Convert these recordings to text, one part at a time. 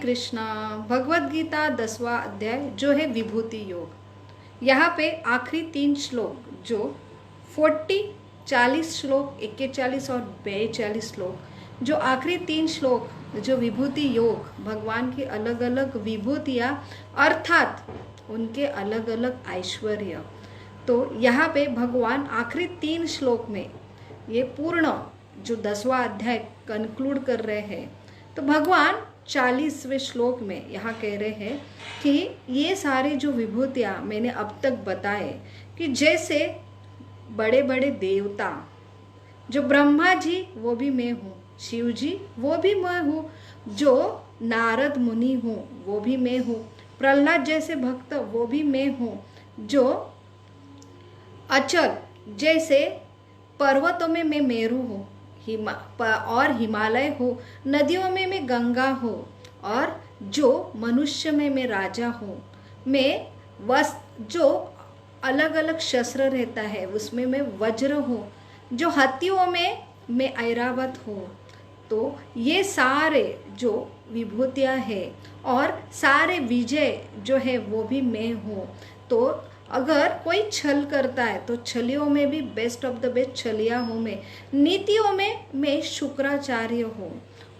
कृष्णा। भगवत गीता 10वां अध्याय जो है विभूति योग, यहाँ पे आखिरी 3 श्लोक जो 40 श्लोक 41 और 42 श्लोक जो आखिरी 3 श्लोक जो विभूति योग भगवान की अलग अलग विभूतियाँ अर्थात उनके अलग अलग ऐश्वर्य। तो यहाँ पे भगवान आखिरी 3 श्लोक में ये पूर्ण जो 10वां अध्याय कंक्लूड कर रहे हैं। तो भगवान 40वें श्लोक में यहाँ कह रहे हैं कि ये सारे जो विभूतियाँ मैंने अब तक बताए कि जैसे बड़े बड़े देवता जो ब्रह्मा जी वो भी मैं हूँ, शिव जी वो भी मैं हूँ, जो नारद मुनि हूँ वो भी मैं हूँ, प्रहलाद जैसे भक्त वो भी मैं हूँ, जो अचल जैसे पर्वतों में मैं मेरू हूँ और हिमालय हो, नदियों में मैं गंगा हो, और जो मनुष्य में मैं राजा हूँ, मैं जो अलग अलग शस्त्र रहता है उसमें मैं वज्र हूँ, जो हाथियों में मैं ऐरावत हूँ। तो ये सारे जो विभूतियाँ हैं और सारे विजय जो है वो भी मैं हूँ। तो अगर कोई छल करता है तो छलियों में भी बेस्ट ऑफ द बेस्ट छलिया हूँ मैं, नीतियों में मैं शुक्राचार्य हूँ,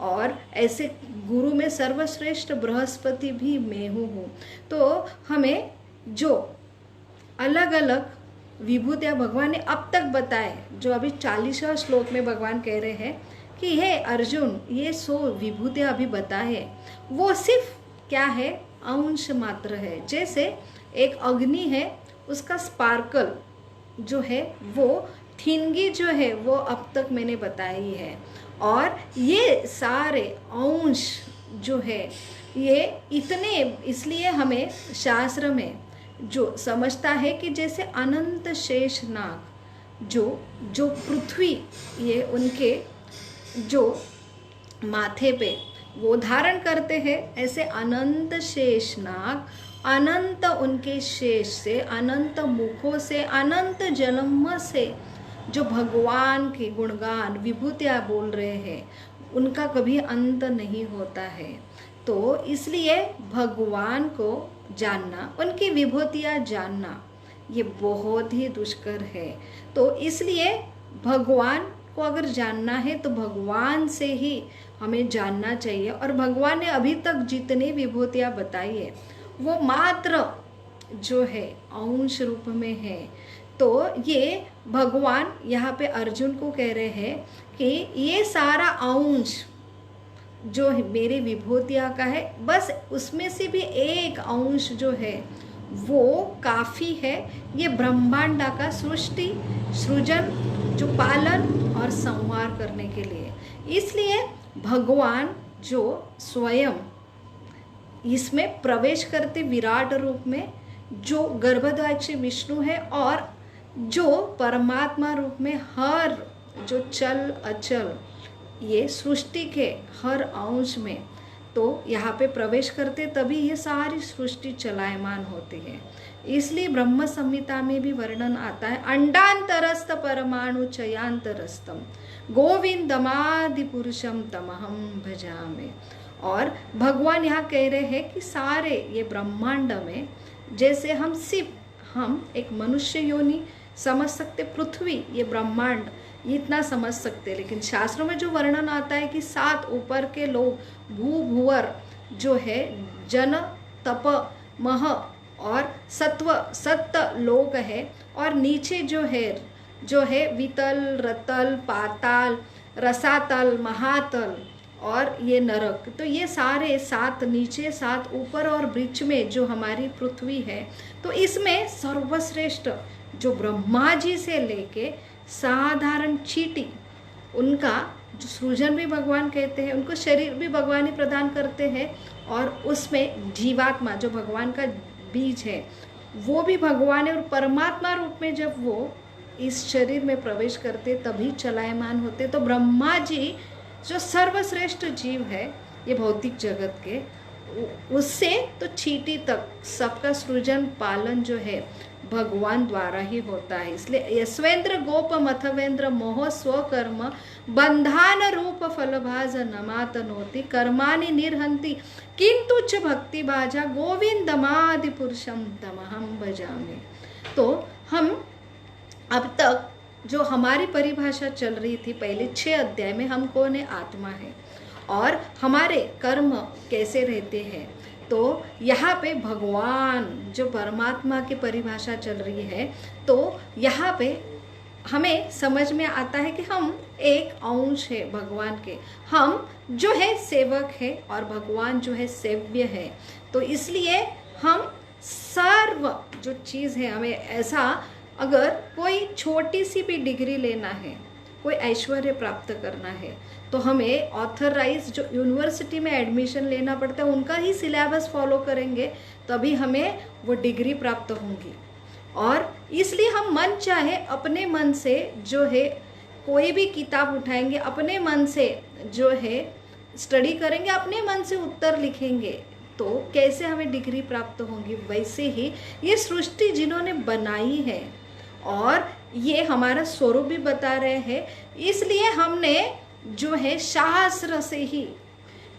और ऐसे गुरु में सर्वश्रेष्ठ बृहस्पति भी मैं हूँ। तो हमें जो अलग अलग विभूतियाँ भगवान ने अब तक बताए, जो अभी 40वां श्लोक में भगवान कह रहे हैं कि हे अर्जुन ये 100 विभूतियाँ अभी बताए वो सिर्फ क्या है, अंश मात्र है। जैसे एक अग्नि है, उसका स्पार्कल जो है वो ठिनगी जो है वो अब तक मैंने बताई है, और ये सारे अंश जो है ये इतने, इसलिए हमें शास्त्र में जो समझता है कि जैसे अनंत शेष नाग जो पृथ्वी ये उनके जो माथे पे वो धारण करते हैं, ऐसे अनंत शेष नाग अनंत उनके शेष से, अनंत मुखों से, अनंत जन्म से जो भगवान के गुणगान विभूतियाँ बोल रहे हैं उनका कभी अंत नहीं होता है। तो इसलिए भगवान को जानना, उनकी विभूतियाँ जानना ये बहुत ही दुष्कर है। तो इसलिए भगवान को अगर जानना है तो भगवान से ही हमें जानना चाहिए। और भगवान ने अभी तक जितनी विभूतियाँ बताई है वो मात्र जो है अंश रूप में है। तो ये भगवान यहाँ पे अर्जुन को कह रहे हैं कि ये सारा अंश जो मेरी विभूतियाँ का है, बस उसमें से भी एक अंश जो है वो काफ़ी है ये ब्रह्मांड का सृष्टि सृजन जो पालन और संहार करने के लिए। इसलिए भगवान जो स्वयं इसमें प्रवेश करते विराट रूप में, जो गर्भधाक्षी विष्णु है, और जो परमात्मा रूप में हर जो चल अचल ये सृष्टि के हर अंश में तो यहाँ पे प्रवेश करते, तभी ये सारी सृष्टि चलायमान होती है। इसलिए ब्रह्म संहिता में भी वर्णन आता है, अंडांतरस्थ परमाणु चयांतरस्थम गोविंदमादि पुरुषम तमहम भजामि। और भगवान यहाँ कह रहे हैं कि सारे ये ब्रह्मांड में जैसे हम एक मनुष्य योनि समझ सकते, पृथ्वी ये ब्रह्मांड इतना समझ सकते, लेकिन शास्त्रों में जो वर्णन आता है कि 7 ऊपर के लोग भू भुवर जो है जन तप मह और सत्व सत्त लोक है, और नीचे जो है वितल रतल पाताल रसातल महातल और ये नरक। तो ये सारे 7 नीचे 7 ऊपर और बीच में जो हमारी पृथ्वी है, तो इसमें सर्वश्रेष्ठ जो ब्रह्मा जी से लेके साधारण चींटी उनका जो सृजन भी भगवान कहते हैं, उनको शरीर भी भगवान ही प्रदान करते हैं, और उसमें जीवात्मा जो भगवान का बीज है वो भी भगवान है, और परमात्मा रूप में जब वो इस शरीर में प्रवेश करते तभी चलायमान होते। तो ब्रह्मा जी जो सर्वश्रेष्ठ जीव है ये भौतिक जगत के, उससे तो चींटी तक सबका सृजन पालन जो है भगवान द्वारा ही होता है। इसलिए यशवेंद्र गोप मथवेंद्र मोह स्वकर्म बंधान रूप फलभाज नमातनोति कर्माणि निर्हंति किंतु च भक्ति भाजा गोविंदमादि पुरुषम तमहम भजामि। तो हम अब तक जो हमारी परिभाषा चल रही थी पहले 6 अध्याय में, हम कौन है, आत्मा है, और हमारे कर्म कैसे रहते हैं। तो यहाँ पे भगवान जो परमात्मा की परिभाषा चल रही है, तो यहाँ पे हमें समझ में आता है कि हम एक अंश है भगवान के, हम जो है सेवक है और भगवान जो है सेव्य है। तो इसलिए हम सर्व जो चीज़ है, हमें ऐसा अगर कोई छोटी सी भी डिग्री लेना है, कोई ऐश्वर्य प्राप्त करना है, तो हमें ऑथराइज जो यूनिवर्सिटी में एडमिशन लेना पड़ता है उनका ही सिलेबस फॉलो करेंगे, तभी हमें वो डिग्री प्राप्त होंगी। और इसलिए हम मन चाहे अपने मन से जो है कोई भी किताब उठाएंगे, अपने मन से जो है स्टडी करेंगे, अपने मन से उत्तर लिखेंगे, तो कैसे हमें डिग्री प्राप्त होगी। वैसे ही ये सृष्टि जिन्होंने बनाई है और ये हमारा स्वरूप भी बता रहे हैं, इसलिए हमने जो है शास्त्र से ही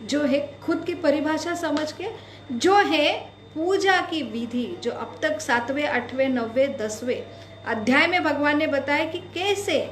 जो है खुद की परिभाषा समझ के जो है पूजा की विधि, जो अब तक 7वें 8वें 9वें 10वें अध्याय में भगवान ने बताया कि कैसे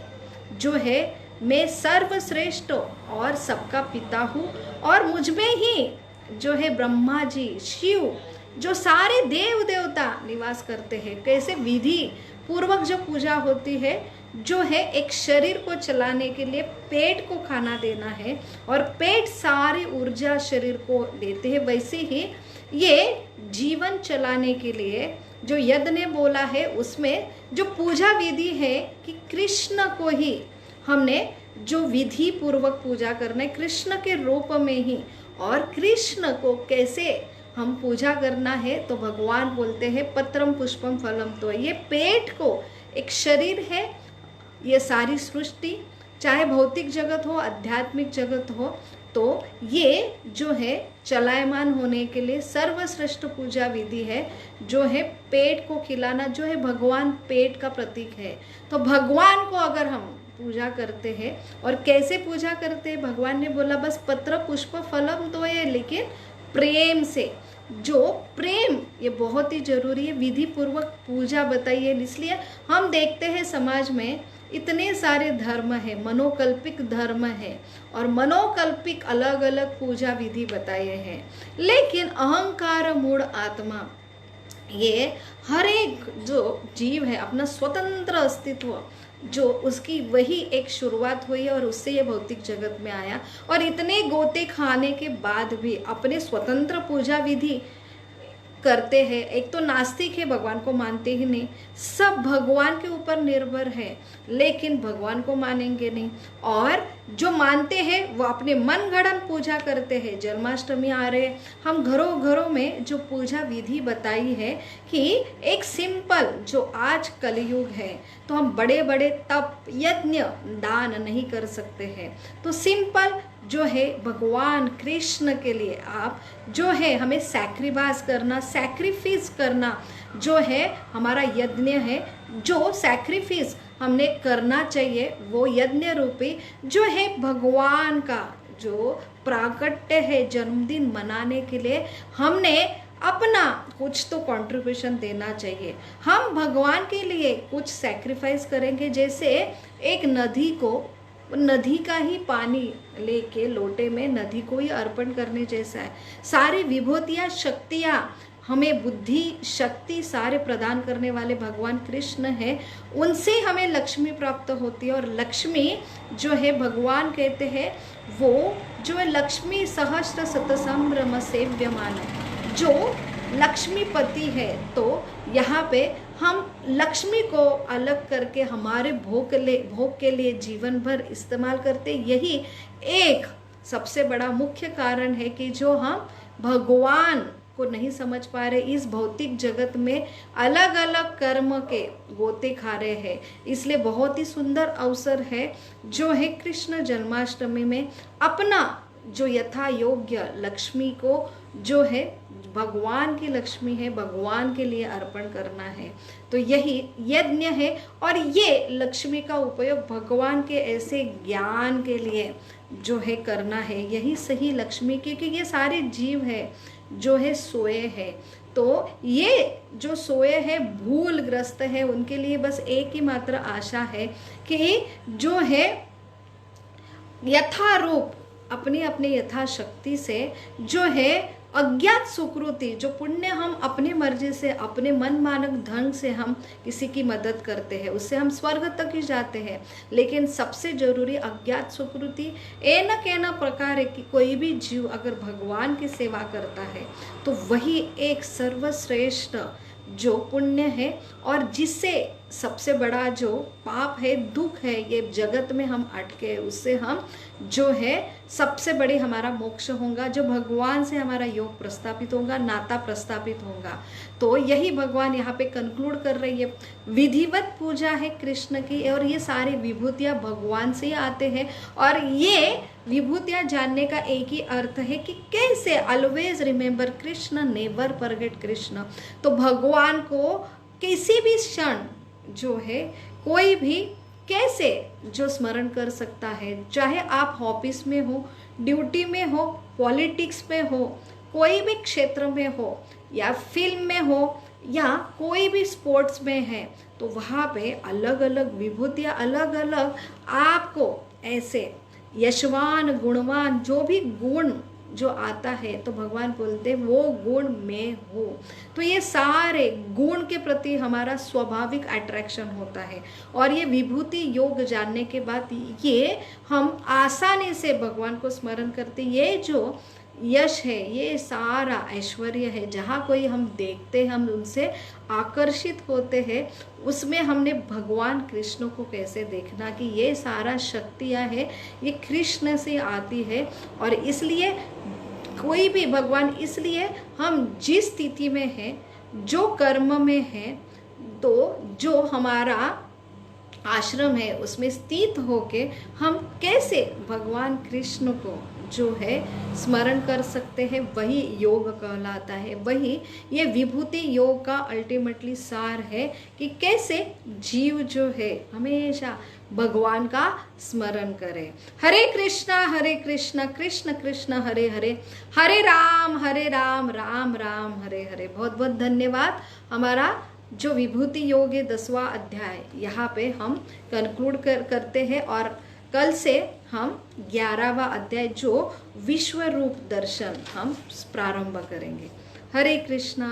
जो है मैं सर्वश्रेष्ठ और सबका पिता हूँ, और मुझ में ही जो है ब्रह्मा जी, शिव, जो सारे देव देवता निवास करते हैं। कैसे विधि पूर्वक जो पूजा होती है, जो है एक शरीर को चलाने के लिए पेट को खाना देना है और पेट सारी ऊर्जा शरीर को देते हैं, वैसे ही ये जीवन चलाने के लिए जो यज्ञ ने बोला है उसमें जो पूजा विधि है कि कृष्ण को ही हमने जो विधि पूर्वक पूजा करना है, कृष्ण के रूप में ही। और कृष्ण को कैसे हम पूजा करना है, तो भगवान बोलते हैं पत्रम पुष्पम फलम। तो ये पेट को एक शरीर है, ये सारी सृष्टि चाहे भौतिक जगत हो आध्यात्मिक जगत हो, तो ये जो है चलायमान होने के लिए सर्वश्रेष्ठ पूजा विधि है, जो है पेट को खिलाना, जो है भगवान पेट का प्रतीक है। तो भगवान को अगर हम पूजा करते हैं, और कैसे पूजा करते हैं, भगवान ने बोला बस पत्र पुष्प फलम तो है, लेकिन प्रेम से, जो प्रेम ये बहुत ही जरूरी है, विधि पूर्वक पूजा बताइए। इसलिए हम देखते हैं समाज में इतने सारे धर्म है, मनोकल्पिक धर्म है, और मनोकल्पिक अलग अलग पूजा विधि बताए हैं, लेकिन अहंकार मूढ़ आत्मा, ये हर एक जो जीव है अपना स्वतंत्र अस्तित्व, जो उसकी वही एक शुरुआत हुई और उससे ये भौतिक जगत में आया, और इतने गोते खाने के बाद भी अपने स्वतंत्र पूजा विधि करते हैं। एक तो नास्तिक है, भगवान को मानते ही नहीं, सब भगवान के ऊपर निर्भर है लेकिन भगवान को मानेंगे नहीं, और जो मानते हैं वो अपने मन गढ़ंत पूजा करते हैं। जन्माष्टमी आ रहे, हम घरों घरों में जो पूजा विधि बताई है कि एक सिंपल, जो आज कलयुग है तो हम बड़े बड़े तप यज्ञ दान नहीं कर सकते हैं, तो सिंपल जो है भगवान कृष्ण के लिए आप जो है हमें सैक्रिफाइस करना जो है हमारा यज्ञ है, जो सैक्रिफाइस हमने करना चाहिए वो यज्ञ रूपी जो है भगवान का जो प्राकट्य है, जन्मदिन मनाने के लिए हमने अपना कुछ तो कंट्रीब्यूशन देना चाहिए। हम भगवान के लिए कुछ सैक्रिफाइस करेंगे, जैसे एक नदी का ही पानी लेके लोटे में नदी को ही अर्पण करने जैसा है। सारी विभूतियाँ शक्तियाँ हमें बुद्धि शक्ति सारे प्रदान करने वाले भगवान कृष्ण है, उनसे हमें लक्ष्मी प्राप्त होती है। और लक्ष्मी जो है भगवान कहते हैं वो जो है लक्ष्मी सहस्त्र शतसंभ्रम सेव्यमान है, जो लक्ष्मीपति है। तो यहाँ पे हम लक्ष्मी को अलग करके हमारे भोग के लिए जीवन भर इस्तेमाल करते, यही एक सबसे बड़ा मुख्य कारण है कि जो हम भगवान को नहीं समझ पा रहे, इस भौतिक जगत में अलग अलग कर्म के गोते खा रहे हैं। इसलिए बहुत ही सुंदर अवसर है जो है कृष्ण जन्माष्टमी में अपना जो यथा योग्य लक्ष्मी को जो है भगवान की लक्ष्मी है, भगवान के लिए अर्पण करना है। तो यही यज्ञ है और ये लक्ष्मी का उपयोग भगवान के ऐसे ज्ञान के लिए जो है करना है, यही सही लक्ष्मी, क्योंकि ये सारे जीव है जो है सोए है। तो ये जो सोए हैं भूलग्रस्त है, उनके लिए बस एक ही मात्र आशा है कि जो है यथारूप अपनी अपनी यथाशक्ति से जो है अज्ञात सुकृति, जो पुण्य हम अपनी मर्जी से अपने मन मानक ढंग से हम किसी की मदद करते हैं, उससे हम स्वर्ग तक ही जाते हैं। लेकिन सबसे जरूरी अज्ञात सुकृति न कहना प्रकार है कि कोई भी जीव अगर भगवान की सेवा करता है तो वही एक सर्वश्रेष्ठ जो पुण्य है, और जिससे सबसे बड़ा जो पाप है, दुख है, ये जगत में हम अटके, उससे हम जो है सबसे बड़ी हमारा मोक्ष होगा, जो भगवान से हमारा योग प्रस्थापित होगा, नाता प्रस्थापित होगा। तो यही भगवान यहाँ पे कंक्लूड कर रही है। विधिवत पूजा है कृष्ण की, और ये सारी विभूतियाँ भगवान से ही आते हैं। और ये विभूतियाँ जानने का एक ही अर्थ है कि कैसे always remember Krishna, never forget Krishna. तो भगवान को किसी भी क्षण जो है कोई भी कैसे जो स्मरण कर सकता है, चाहे आप ऑफिस में हो, ड्यूटी में हो, पॉलिटिक्स में हो, कोई भी क्षेत्र में हो, या फिल्म में हो, या कोई भी स्पोर्ट्स में है, तो वहाँ पे अलग अलग विभूतियाँ, अलग अलग आपको ऐसे यशवान गुणवान जो भी गुण जो आता है, तो भगवान बोलते वो गुण में हो। तो ये सारे गुण के प्रति हमारा स्वाभाविक अट्रैक्शन होता है, और ये विभूति योग जानने के बाद ये हम आसानी से भगवान को स्मरण करते। ये जो यश है, ये सारा ऐश्वर्य है, जहाँ कोई हम देखते हैं, हम उनसे आकर्षित होते हैं, उसमें हमने भगवान कृष्ण को कैसे देखना कि ये सारा शक्तियाँ है ये कृष्ण से आती है। और इसलिए कोई भी भगवान, इसलिए हम जिस स्थिति में हैं, जो कर्म में हैं, तो जो हमारा आश्रम है उसमें स्थित होके हम कैसे भगवान कृष्ण को जो है स्मरण कर सकते हैं, वही योग कहलाता है। वही ये विभूति योग का अल्टीमेटली सार है कि कैसे जीव जो है हमेशा भगवान का स्मरण करे। हरे कृष्णा कृष्ण कृष्ण हरे हरे, हरे राम राम राम हरे हरे। बहुत बहुत धन्यवाद। हमारा जो विभूति योग है 10वां अध्याय यहाँ पे हम कंक्लूड करते हैं, और कल से हम 11वां अध्याय जो विश्व रूप दर्शन हम प्रारंभ करेंगे। हरे कृष्णा।